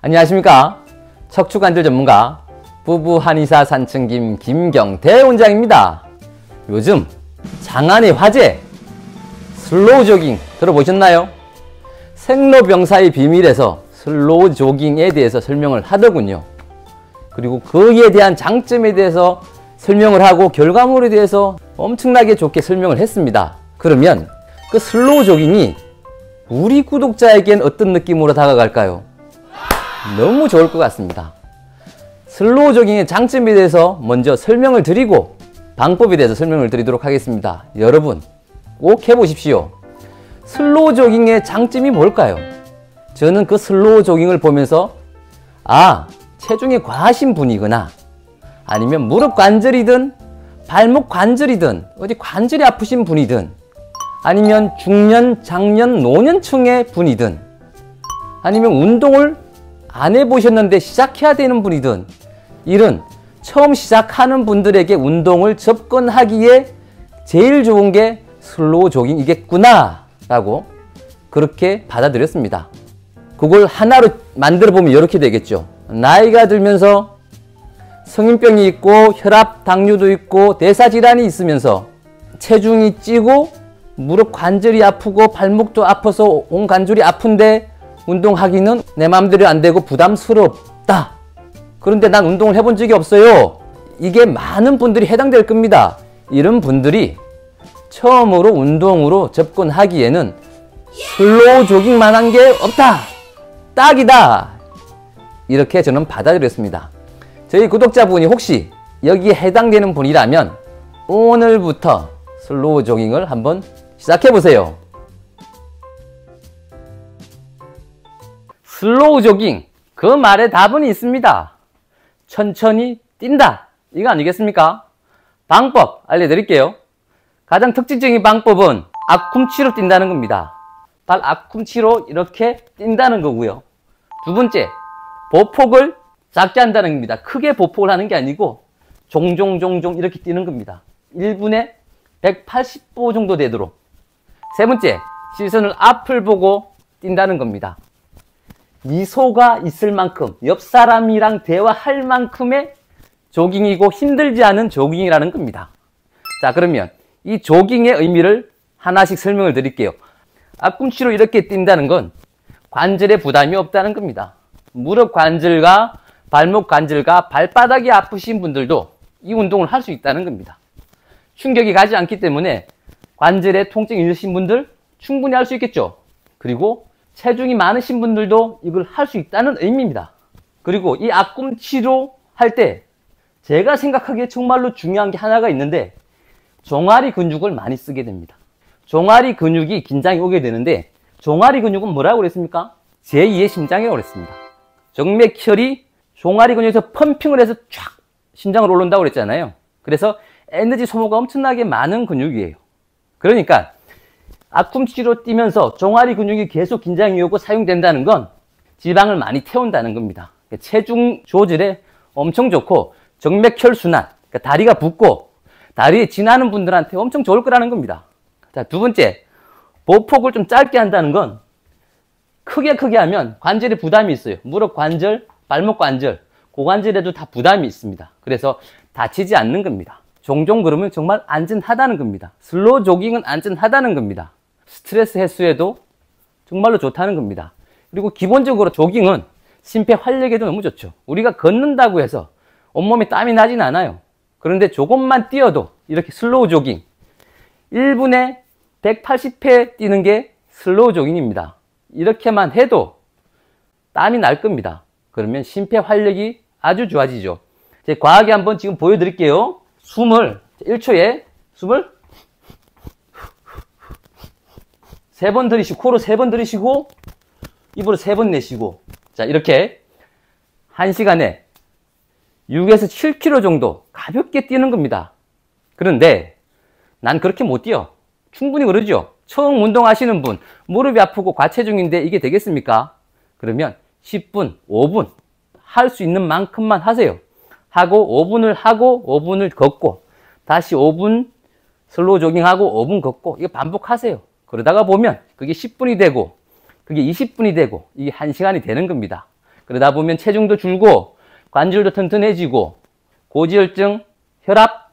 안녕하십니까. 척추관절 전문가 부부 한의사 산청김 김경태 원장입니다. 요즘 장안의 화제 슬로우 조깅 들어보셨나요? 생로병사의 비밀에서 슬로우 조깅에 대해서 설명을 하더군요. 그리고 거기에 대한 장점에 대해서 설명을 하고 결과물에 대해서 엄청나게 좋게 설명을 했습니다. 그러면 그 슬로우 조깅이 우리 구독자에겐 어떤 느낌으로 다가갈까요? 너무 좋을 것 같습니다. 슬로우 조깅의 장점에 대해서 먼저 설명을 드리고 방법에 대해서 설명을 드리도록 하겠습니다. 여러분 꼭 해보십시오. 슬로우 조깅의 장점이 뭘까요? 저는 그 슬로우 조깅을 보면서 체중이 과하신 분이거나 아니면 무릎 관절이든 발목 관절이든 어디 관절이 아프신 분이든 아니면 중년, 장년, 노년층의 분이든 아니면 운동을 안 해보셨는데 시작해야 되는 분이든 이런 처음 시작하는 분들에게 운동을 접근하기에 제일 좋은 게 슬로우 조깅이겠구나 라고 그렇게 받아들였습니다. 그걸 하나로 만들어 보면 이렇게 되겠죠. 나이가 들면서 성인병이 있고 혈압, 당뇨도 있고 대사질환이 있으면서 체중이 찌고 무릎 관절이 아프고 발목도 아파서 온 관절이 아픈데 운동하기는 내 마음대로 안 되고 부담스럽다. 그런데 난 운동을 해본 적이 없어요. 이게 많은 분들이 해당될 겁니다. 이런 분들이 처음으로 운동으로 접근하기에는 슬로우 조깅만 한 게 없다. 딱이다. 이렇게 저는 받아들였습니다. 저희 구독자분이 혹시 여기에 해당되는 분이라면 오늘부터 슬로우 조깅을 한번 시작해 보세요. 슬로우 조깅, 그 말에 답은 있습니다. 천천히 뛴다, 이거 아니겠습니까? 방법 알려드릴게요. 가장 특징적인 방법은 앞꿈치로 뛴다는 겁니다. 발 앞꿈치로 이렇게 뛴다는 거고요. 두 번째, 보폭을 작게 한다는 겁니다. 크게 보폭을 하는 게 아니고 종종 이렇게 뛰는 겁니다. 1분에 180보 정도 되도록. 세 번째, 시선을 앞을 보고 뛴다는 겁니다. 미소가 있을 만큼, 옆 사람이랑 대화할 만큼의 조깅이고 힘들지 않은 조깅이라는 겁니다. 자, 그러면 이 조깅의 의미를 하나씩 설명을 드릴게요. 앞꿈치로 이렇게 뛴다는 건 관절에 부담이 없다는 겁니다. 무릎 관절과 발목 관절과 발바닥이 아프신 분들도 이 운동을 할 수 있다는 겁니다. 충격이 가지 않기 때문에 관절에 통증이 있으신 분들 충분히 할 수 있겠죠. 그리고 체중이 많으신 분들도 이걸 할 수 있다는 의미입니다. 그리고 이 앞꿈치로 할 때 제가 생각하기에 정말로 중요한 게 하나가 있는데 종아리 근육을 많이 쓰게 됩니다. 종아리 근육이 긴장이 오게 되는데 종아리 근육은 뭐라고 그랬습니까? 제2의 심장이라고 그랬습니다. 정맥혈이 종아리 근육에서 펌핑을 해서 쫙 심장으로 올라온다고 그랬잖아요. 그래서 에너지 소모가 엄청나게 많은 근육이에요. 그러니까 앞꿈치로 뛰면서 종아리 근육이 계속 긴장이 오고 사용된다는 건 지방을 많이 태운다는 겁니다. 체중 조절에 엄청 좋고 정맥혈 순환, 그러니까 다리가 붓고 다리에 지나는 분들한테 엄청 좋을 거라는 겁니다. 자, 두 번째, 보폭을 좀 짧게 한다는 건 크게 하면 관절에 부담이 있어요. 무릎 관절, 발목 관절, 고관절에도 다 부담이 있습니다. 그래서 다치지 않는 겁니다. 종종 그러면 정말 안전하다는 겁니다. 슬로우 조깅은 안전하다는 겁니다. 스트레스 해소에도 정말로 좋다는 겁니다. 그리고 기본적으로 조깅은 심폐활력에도 너무 좋죠. 우리가 걷는다고 해서 온몸에 땀이 나진 않아요. 그런데 조금만 뛰어도 이렇게 슬로우 조깅 1분에 180회 뛰는 게 슬로우 조깅입니다. 이렇게만 해도 땀이 날 겁니다. 그러면 심폐활력이 아주 좋아지죠. 제가 과하게 한번 지금 보여드릴게요. 숨을 1초에 숨을 3번 들이쉬고 코로 3번 들이쉬고 입으로 3번 내쉬고, 자, 이렇게 1시간에 6에서 7km 정도 가볍게 뛰는 겁니다. 그런데 난 그렇게 못 뛰어. 충분히 그러죠. 처음 운동하시는 분, 무릎이 아프고 과체중인데 이게 되겠습니까? 그러면 10분, 5분 할 수 있는 만큼만 하세요. 하고 5분을 하고 5분을 걷고 다시 5분 슬로우 조깅하고 5분 걷고 이거 반복하세요. 그러다가 보면 그게 10분이 되고 그게 20분이 되고 이게 1시간이 되는 겁니다. 그러다 보면 체중도 줄고 관절도 튼튼해지고 고지혈증, 혈압,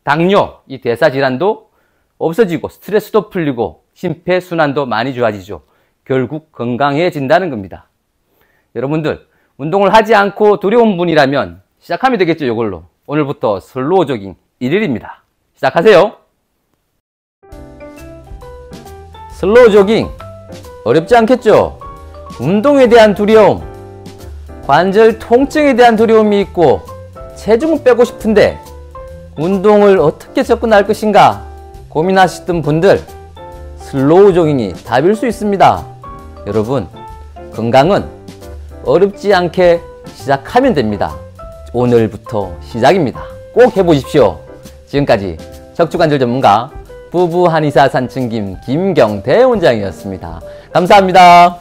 당뇨, 이 대사질환도 없어지고 스트레스도 풀리고 심폐순환도 많이 좋아지죠. 결국 건강해진다는 겁니다. 여러분들 운동을 하지 않고 두려운 분이라면 시작하면 되겠죠. 이걸로 오늘부터 슬로우 조깅 1일입니다. 시작하세요. 슬로우 조깅 어렵지 않겠죠? 운동에 대한 두려움, 관절 통증에 대한 두려움이 있고 체중을 빼고 싶은데 운동을 어떻게 접근할 것인가 고민하시던 분들 슬로우 조깅이 답일 수 있습니다. 여러분 건강은 어렵지 않게 시작하면 됩니다. 오늘부터 시작입니다. 꼭 해보십시오. 지금까지 척추관절 전문가 부부 한의사 산증김 김경태 원장이었습니다. 감사합니다.